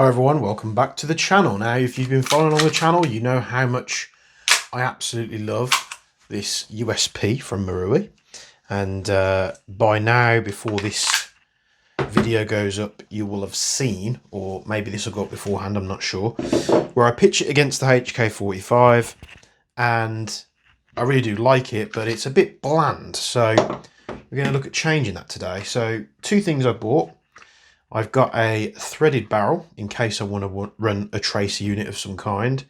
Hi everyone, welcome back to the channel. Now, if you've been following on the channel, you know how much I absolutely love this USP from Marui. And by now, before this video goes up, you will have seen, or maybe this will go up beforehand, I'm not sure, where I pitch it against the HK45, and I really do like it, but it's a bit bland. So we're going to look at changing that today. So two things I bought. I've got a threaded barrel in case I want to run a tracer unit of some kind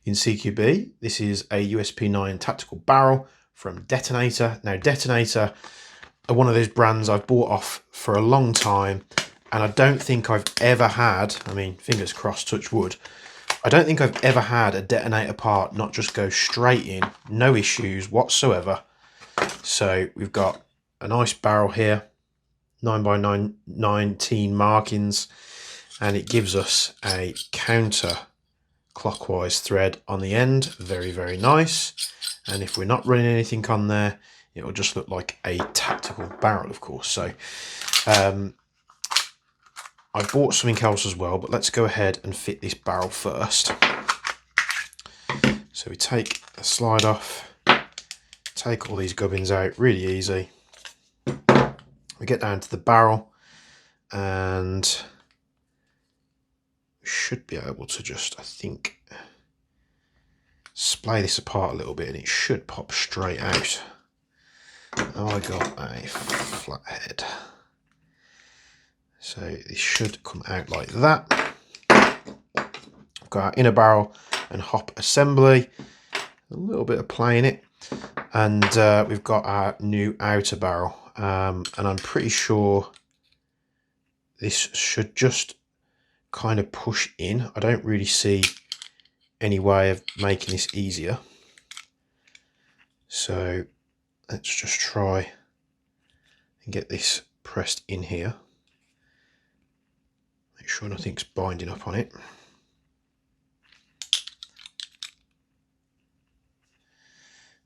in CQB. This is a USP9 tactical barrel from Detonator. Now, Detonator are one of those brands I've bought off for a long time, and I don't think I've ever had, I mean, fingers crossed, touch wood, I don't think I've ever had a Detonator part not just go straight in, no issues whatsoever. So we've got a nice barrel here, 9x9 19 markings, and it gives us a counter clockwise thread on the end. Very, very nice. And if we're not running anything on there, it will just look like a tactical barrel, of course. So I bought something else as well, but let's go ahead and fit this barrel first. So we take the slide off, take all these gubbins out, really easy. We get down to the barrel, and we should be able to just, I think, splay this apart a little bit, and it should pop straight out. Oh, I got a flat head. So this should come out like that. We've got our inner barrel and hop assembly, a little bit of play in it, and we've got our new outer barrel. And I'm pretty sure this should just kind of push in. I don't really see any way of making this easier. So let's just try and get this pressed in here. Make sure nothing's binding up on it.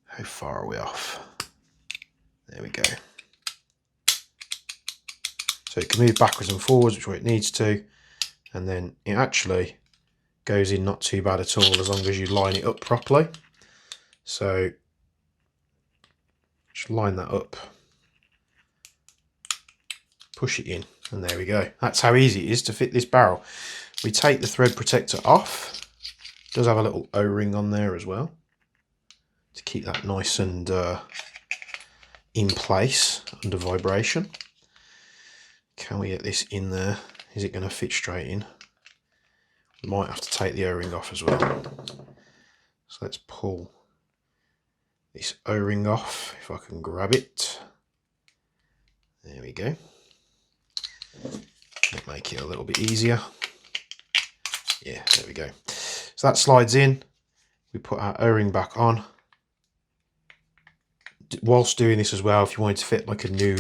How far are we off? There we go. So it can move backwards and forwards, which way it needs to, and then it actually goes in not too bad at all as long as you line it up properly. So just line that up, push it in, and there we go. That's how easy it is to fit this barrel. We take the thread protector off. It does have a little O-ring on there as well to keep that nice and in place under vibration. Can we get this in there? Is it going to fit straight in? We might have to take the O-ring off as well. So let's pull this O-ring off, if I can grab it. There we go. That'll make it a little bit easier. Yeah, there we go. So that slides in. We put our O-ring back on. Whilst doing this as well, if you wanted to fit like a new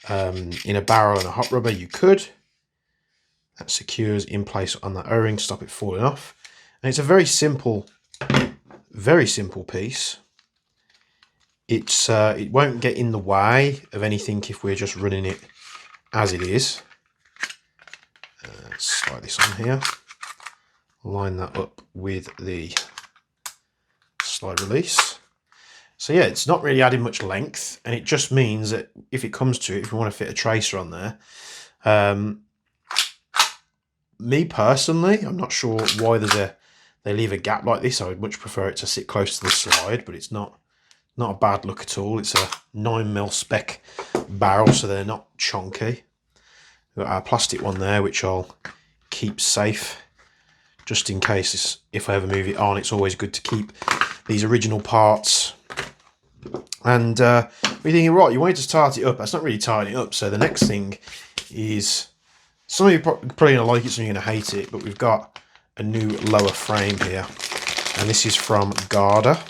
in a barrel and a hot rubber, you could. That secures in place on that O-ring, stop it falling off. And it's a very simple piece. It's it won't get in the way of anything if we're just running it as it is. Let's slide this on here, line that up with the slide release. So yeah, it's not really adding much length, and it just means that if it comes to it, if we want to fit a tracer on there, me personally, I'm not sure why they leave a gap like this. I would much prefer it to sit close to the slide, but it's not a bad look at all. It's a 9mm spec barrel, so they're not chunky. We've got our plastic one there, which I'll keep safe just in case if I ever move it on. It's always good to keep these original parts. And we're thinking, right, you wanted to start it up. That's not really tidying it up. So the next thing is, some of you probably going to like it, some of you are going to hate it, but we've got a new lower frame here. And this is from Garda.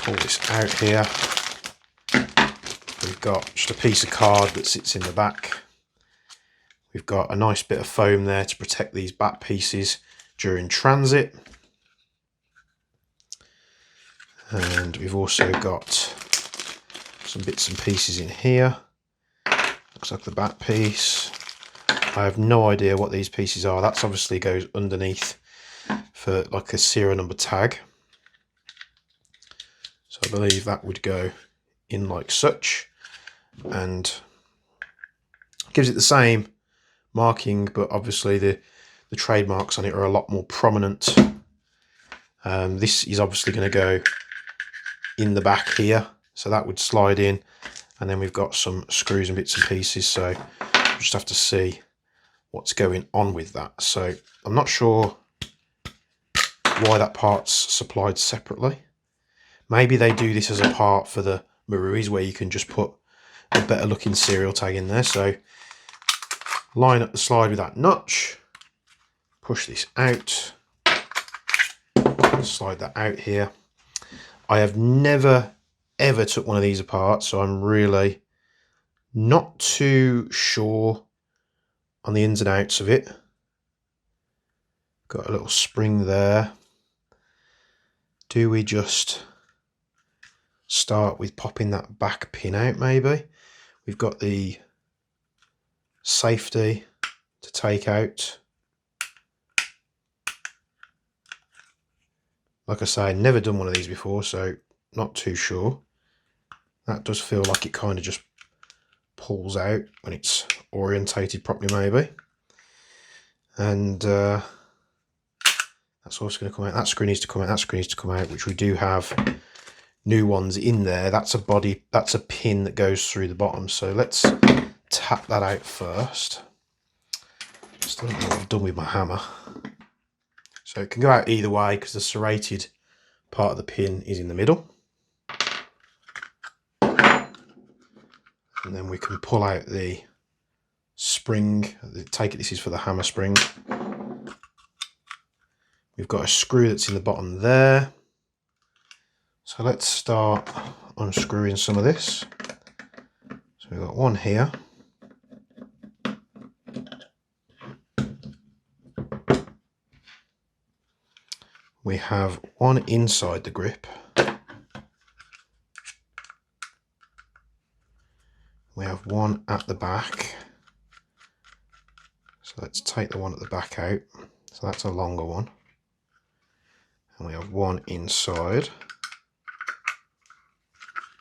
Pull this out here. We've got just a piece of card that sits in the back. We've got a nice bit of foam there to protect these back pieces during transit. And we've also got some bits and pieces in here. Looks like the back piece. I have no idea what these pieces are. That's obviously goes underneath for like a serial number tag. So I believe that would go in like such, and gives it the same marking, but obviously the trademarks on it are a lot more prominent. This is obviously going to go in the back here, so that would slide in, and then we've got some screws and bits and pieces, so we'll just have to see what's going on with that. So I'm not sure why that part's supplied separately. Maybe they do this as a part for the Maruis where you can just put a better looking serial tag in there. So line up the slide with that notch, push this out, slide that out here. I have never ever took one of these apart, so I'm really not too sure on the ins and outs of it. Got a little spring there. Do we just start with popping that back pin out maybe? We've got the safety to take out. Like I say, never done one of these before, so not too sure. That does feel like it kind of just pulls out when it's orientated properly maybe. And that's also going to come out. That screw needs to come out, that screw needs to come out, which we do have new ones in there. That's a body, that's a pin that goes through the bottom. So let's tap that out first. Still don't know what I've done with my hammer. So it can go out either way because the serrated part of the pin is in the middle. And then we can pull out the spring. Take it, this is for the hammer spring. We've got a screw that's in the bottom there. So let's start unscrewing some of this. So we've got one here. We have one inside the grip. We have one at the back. So let's take the one at the back out. So that's a longer one. And we have one inside.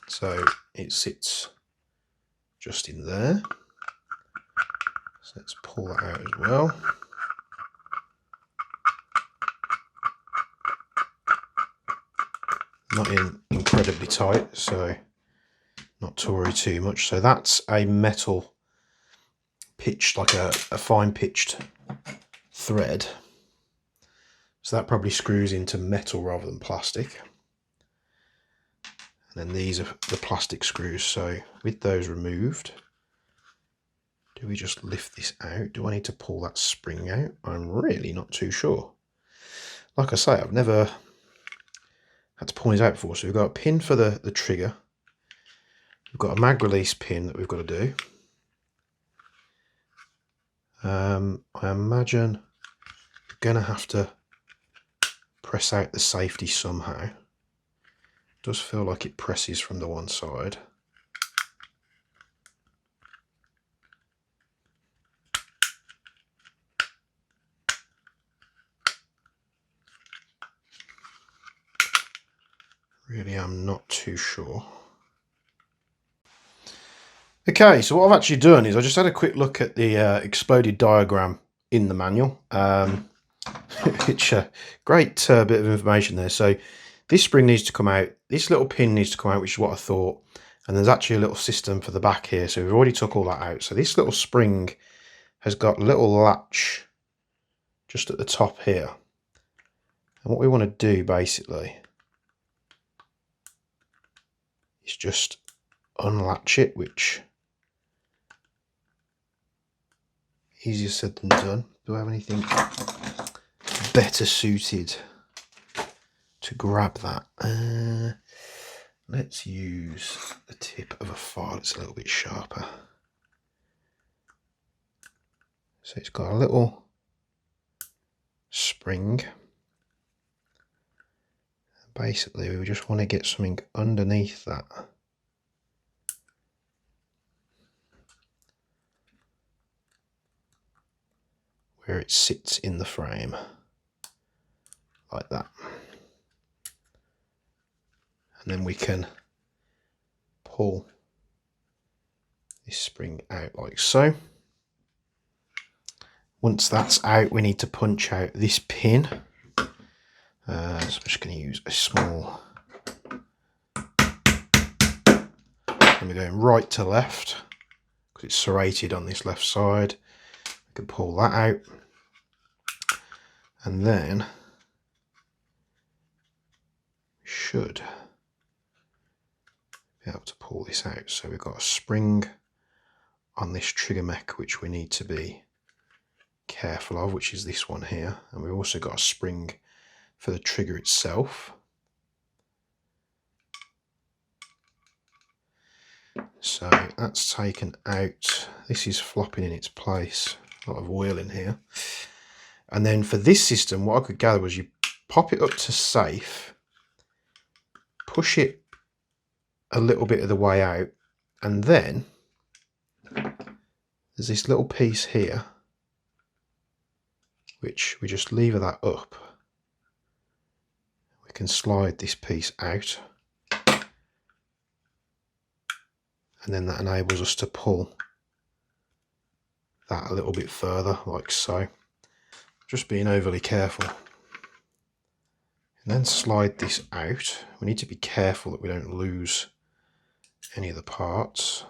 So it sits just in there. So let's pull that out as well. Not incredibly tight, so not to worry too much. So that's a metal pitched, like a fine pitched thread. So that probably screws into metal rather than plastic. And then these are the plastic screws. So with those removed, do we just lift this out? Do I need to pull that spring out? I'm really not too sure. Like I say, I've never had to pull these out before. So we've got a pin for the trigger. We've got a mag release pin that we've got to do. I imagine we're going to have to press out the safety somehow. It does feel like it presses from the one side. Really, I'm not too sure. Okay, so what I've actually done is I just had a quick look at the exploded diagram in the manual. Which great bit of information there. So this spring needs to come out, this little pin needs to come out, which is what I thought, and there's actually a little system for the back here, so we've already took all that out. So this little spring has got a little latch just at the top here, and what we want to do basically is just unlatch it, which easier said than done. Do I have anything better suited to grab that? Let's use the tip of a file. It's a little bit sharper. So it's got a little spring. Basically, we just want to get something underneath that. where it sits in the frame, like that. And then we can pull this spring out like so. Once that's out, we need to punch out this pin. So I'm just going to use a small, and we're going right to left because it's serrated on this left side. We can pull that out, and then we should be able to pull this out. So we've got a spring on this trigger mech which we need to be careful of, which is this one here, and we've also got a spring for the trigger itself. So that's taken out. This is flopping in its place. A lot of oil in here. And then for this system, what I could gather was you pop it up to safe, push it a little bit of the way out, and then there's this little piece here which we just lever that up. We can slide this piece out, and then that enables us to pull that a little bit further, like so. Just being overly careful. And then slide this out. We need to be careful that we don't lose any of the parts.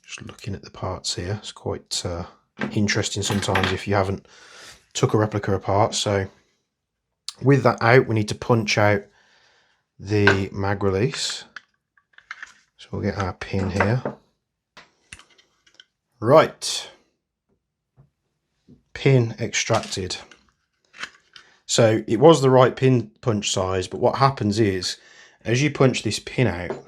Just looking at the parts here, it's quite interesting sometimes if you haven't took a replica apart. So with that out, we need to punch out the mag release. So we'll get our pin here. Right, pin extracted. So it was the right pin punch size, but what happens is, as you punch this pin out,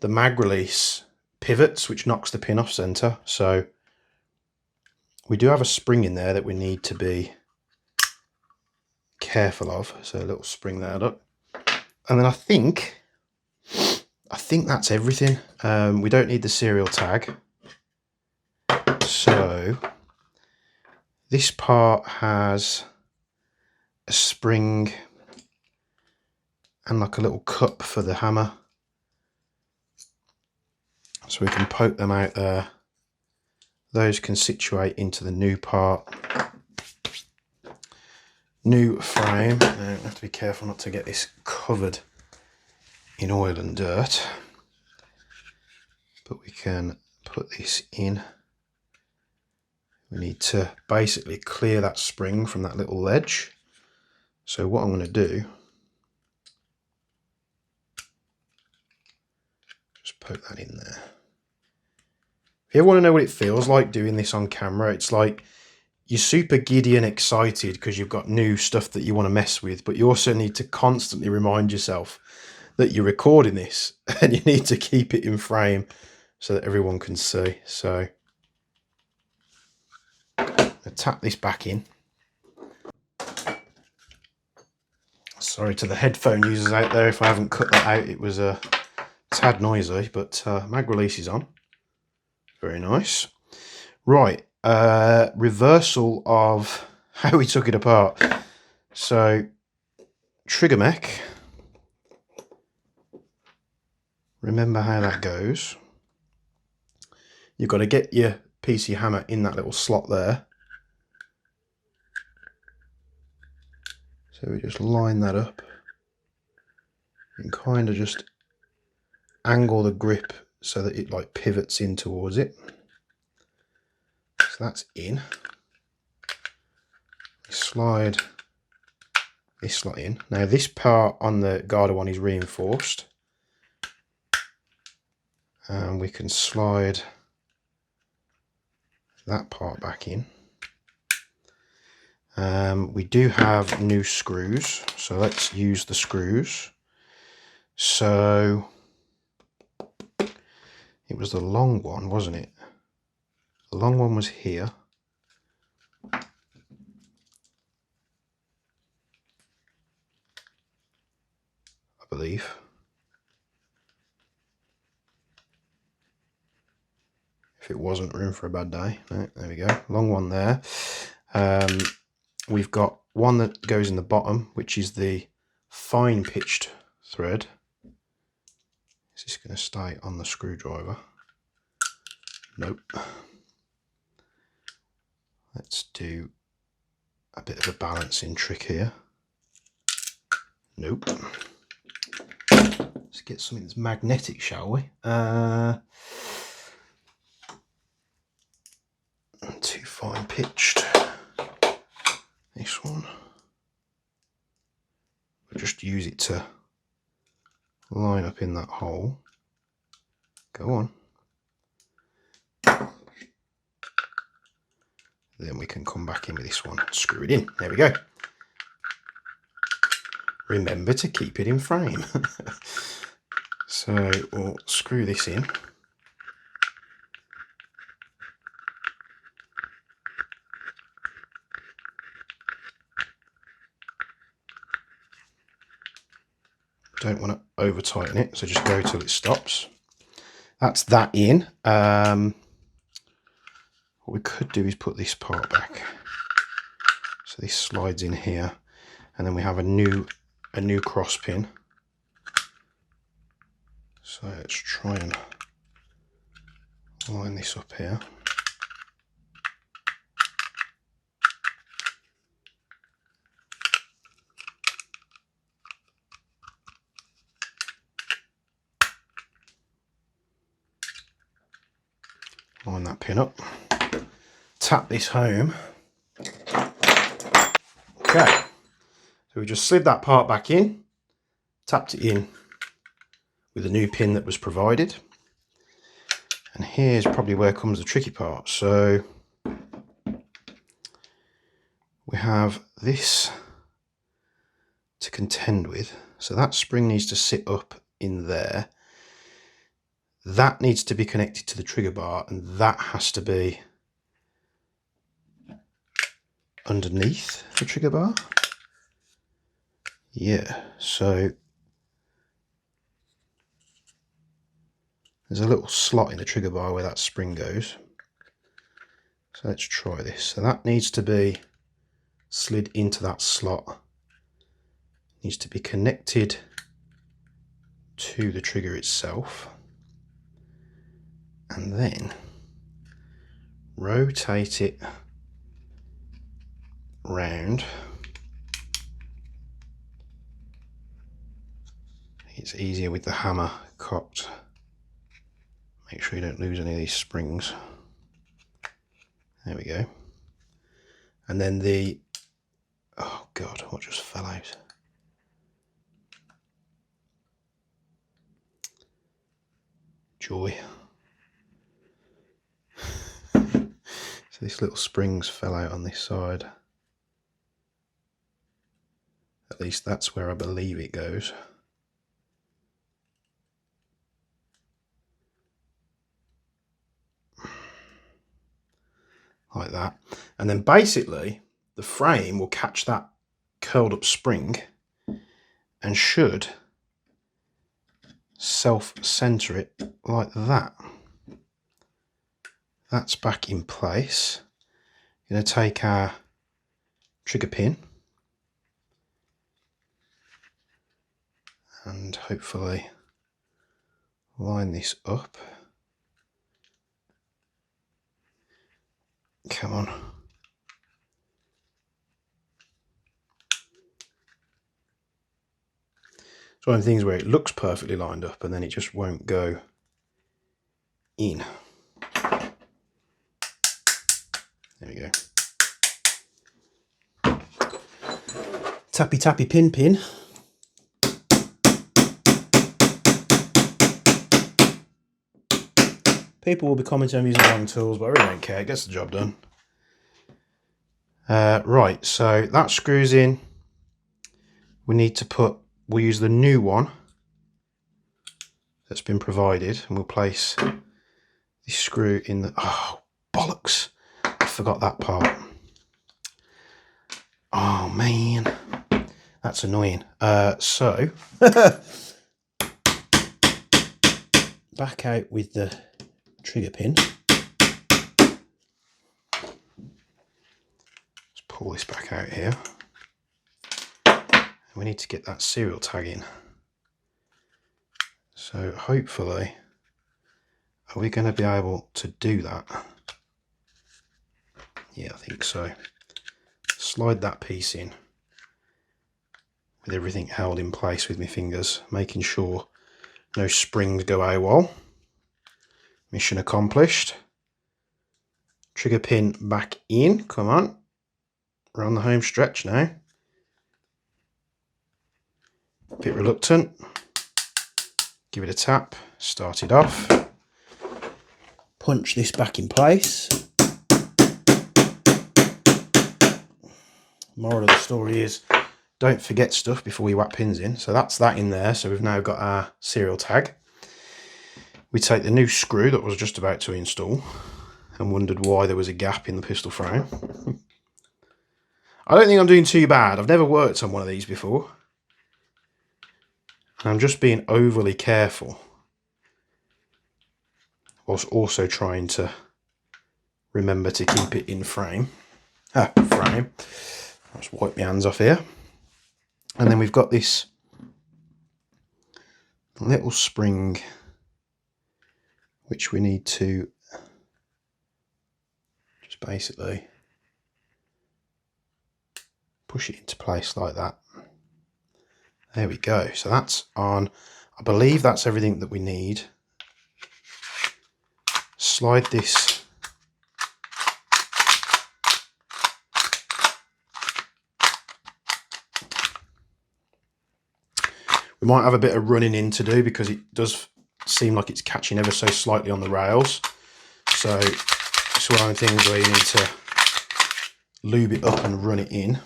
the mag release pivots, which knocks the pin off center. So we do have a spring in there that we need to be careful of. So a little spring there up. And then I think that's everything. We don't need the serial tag. So this part has a spring and like a little cup for the hammer. So we can poke them out there. Those can situate into the new part. New frame. Now, I have to be careful not to get this covered in oil and dirt. But we can put this in. We need to basically clear that spring from that little ledge. So what I'm going to do, just poke that in there. If you ever want to know what it feels like doing this on camera, it's like you're super giddy and excited because you've got new stuff that you want to mess with, but you also need to constantly remind yourself that you're recording this and you need to keep it in frame so that everyone can see. So I'll tap this back in. Sorry to the headphone users out there if I haven't cut that out. It was a tad noisy, but mag release is on. Very nice. Right, reversal of how we took it apart. So trigger mech. Remember how that goes. You've got to get your PC hammer in that little slot there. So we just line that up and kind of just angle the grip so that it like pivots in towards it. So that's in. Slide this slot in. Now this part on the Garda one is reinforced. And we can slide that part back in. We do have new screws, so let's use the screws. So it was the long one, wasn't it? The long one was here. I believe. if it wasn't room for a bad day. No, there we go, long one there. We've got one that goes in the bottom, which is the fine pitched thread. Is this going to stay on the screwdriver? Nope. Let's do a bit of a balancing trick here. Nope. Let's get something that's magnetic, shall we? Too fine pitched. This one. We'll just use it to line up in that hole. Go on. Then we can come back in with this one, screw it in. There we go. Remember to keep it in frame. So we'll screw this in. Don't want to over tighten it, so just go till it stops. That's that in. What we could do is put this part back. So this slides in here, and then we have a new cross pin. So let's try and line this up here. Line that pin up. Tap this home. Okay, so we just slid that part back in, tapped it in with a new pin that was provided, and here's probably where comes the tricky part. So we have this to contend with, so that spring needs to sit up in there, that needs to be connected to the trigger bar, and that has to be underneath the trigger bar. Yeah, so there's a little slot in the trigger bar where that spring goes. So let's try this. So that needs to be slid into that slot. Needs to be connected to the trigger itself. And then rotate it round. It's easier with the hammer cocked. Make sure you don't lose any of these springs. There we go. And then the, oh God, what just fell out? Joy. So this little springs fell out on this side. At least that's where I believe it goes. Like that. And then basically the frame will catch that curled up spring and should self-center it like that. That's back in place. I'm going to take our trigger pin and hopefully line this up. Come on. It's one of the things where it looks perfectly lined up and then it just won't go in. There we go. Tappy tappy pin pin. People will be commenting I'm using the wrong tools, but I really don't care. It gets the job done. Right, so that screws in. We need to put, we'll use the new one that's been provided, and we'll place this screw in the, oh, bollocks. I forgot that part. Oh, man. That's annoying. So, back out with the trigger pin. pull this back out here. We need to get that serial tag in. So hopefully, are we going to be able to do that? Yeah, I think so. Slide that piece in with everything held in place with my fingers, making sure no springs go AWOL. Mission accomplished. Trigger pin back in, come on. We're on the home stretch now. Bit reluctant. Give it a tap, start it off. Punch this back in place. Moral of the story is, don't forget stuff before you whack pins in. So that's that in there. So we've now got our serial tag. We take the new screw that I was just about to install and wondered why there was a gap in the pistol frame. I don't think I'm doing too bad. I've never worked on one of these before. And I'm just being overly careful, whilst also trying to remember to keep it in frame. Frame. I'll just wipe my hands off here. And then we've got this little spring which we need to just basically push it into place like that. There we go. So that's on. I believe that's everything that we need. Slide this we might have a bit of running in to do because it does seem like it's catching ever so slightly on the rails. So it's one of the things where you need to lube it up and run it in.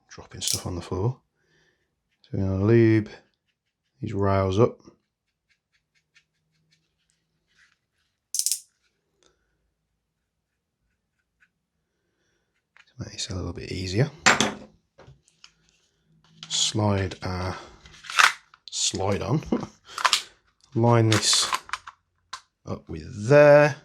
Dropping stuff on the floor. So we're going to lube these rails up. To make this a little bit easier. Slide on. Line this up with there.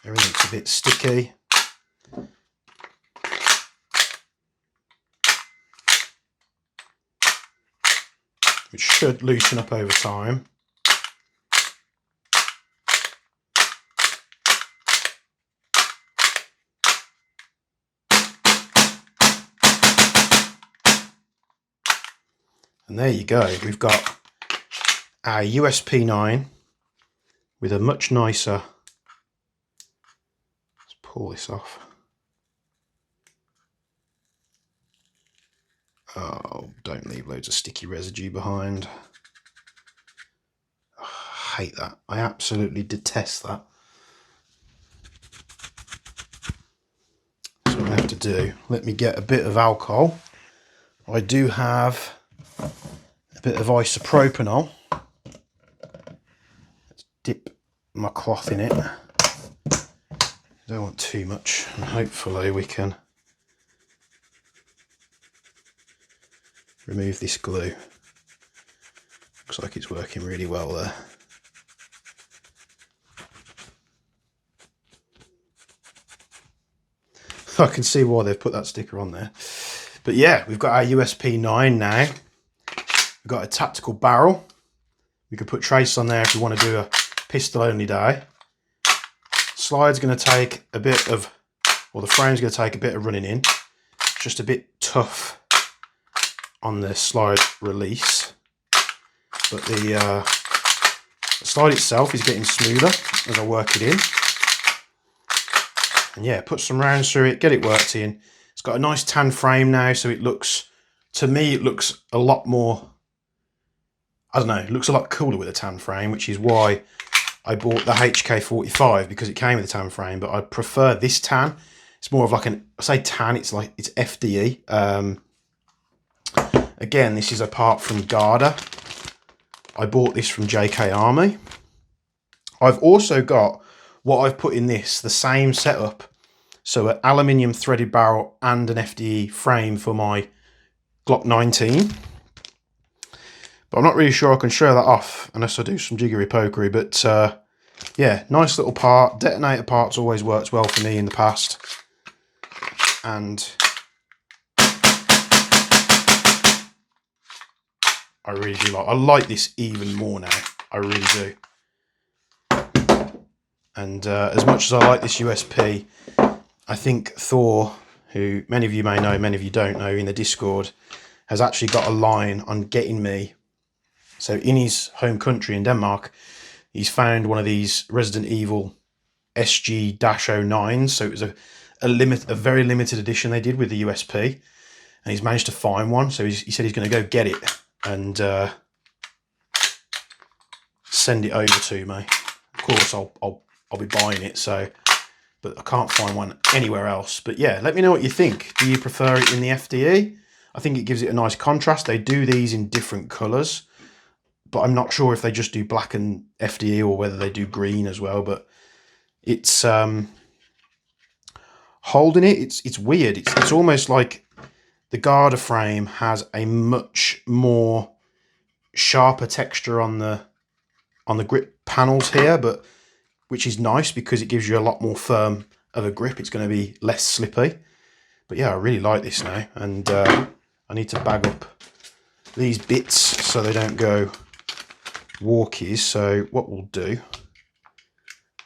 Everything's a bit sticky. Which should loosen up over time. And there you go, we've got our USP 9 with a much nicer, let's pull this off. Oh, don't leave loads of sticky residue behind. Oh, I hate that. I absolutely detest that. So what I have to do, let me get a bit of alcohol. I do have a bit of isopropanol. Let's dip my cloth in it. Don't want too much, and hopefully we can remove this glue. Looks like it's working really well there. I can see why they've put that sticker on there. But yeah, we've got our USP 9 now. We've got a tactical barrel. We could put trace on there if we want to do a pistol only day. Slide's going to take a bit of, or the frame's going to take a bit of running in. Just a bit tough on the slide release. But the slide itself is getting smoother as I work it in. And yeah, put some rounds through it, get it worked in. It's got a nice tan frame now, so it looks, to me, it looks a lot more, I don't know, it looks a lot cooler with a tan frame, which is why I bought the HK45, because it came with a tan frame, but I prefer this tan. It's more of like an, I say tan, it's like, it's FDE. Again, this is a part from Garda. I bought this from JK Army. I've also got what I've put in this, the same setup. So an aluminium threaded barrel and an FDE frame for my Glock 19. But I'm not really sure I can show that off unless I do some jiggery pokery. But yeah, nice little part. Detonator parts always worked well for me in the past. And I really do I like this even more now. I really do. And as much as I like this USP, I think Thor, who many of you may know, many of you don't know, in the Discord, has actually got a line on getting me. So in his home country in Denmark, he's found one of these Resident Evil SG-09s. So it was a very limited edition they did with the USP, and he's managed to find one. So he said he's going to go get it and send it over to me. Of course, I'll be buying it. So, but I can't find one anywhere else. But yeah, let me know what you think. Do you prefer it in the FDE? I think it gives it a nice contrast. They do these in different colours, but I'm not sure if they just do black and FDE or whether they do green as well. But it's holding it. It's weird. It's almost like the Garda frame has a much more sharper texture on the grip panels here, but which is nice because it gives you a lot more firm of a grip. It's going to be less slippy. But yeah, I really like this now, and I need to bag up these bits so they don't go walkies. So what we'll do,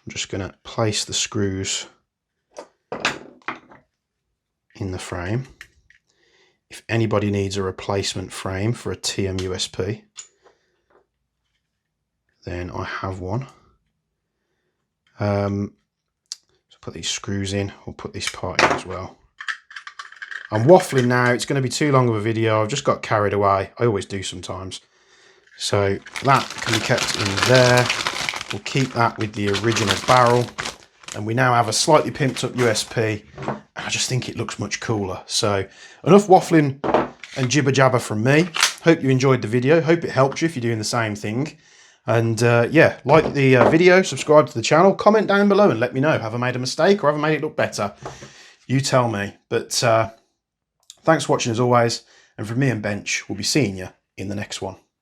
I'm just going to place the screws in the frame. If anybody needs a replacement frame for a TM USP, then I have one. So put these screws in. We'll put this part in as well. I'm waffling now. It's going to be too long of a video. I've just got carried away. I always do sometimes. So that can be kept in there. We'll keep that with the original barrel. And we now have a slightly pimped up USP. And I just think it looks much cooler. So enough waffling and jibber jabber from me. Hope you enjoyed the video. Hope it helped you if you're doing the same thing. And yeah, like the video, subscribe to the channel, comment down below and let me know. Have I made a mistake or have I made it look better? You tell me. But thanks for watching as always. And from me and Bench, we'll be seeing you in the next one.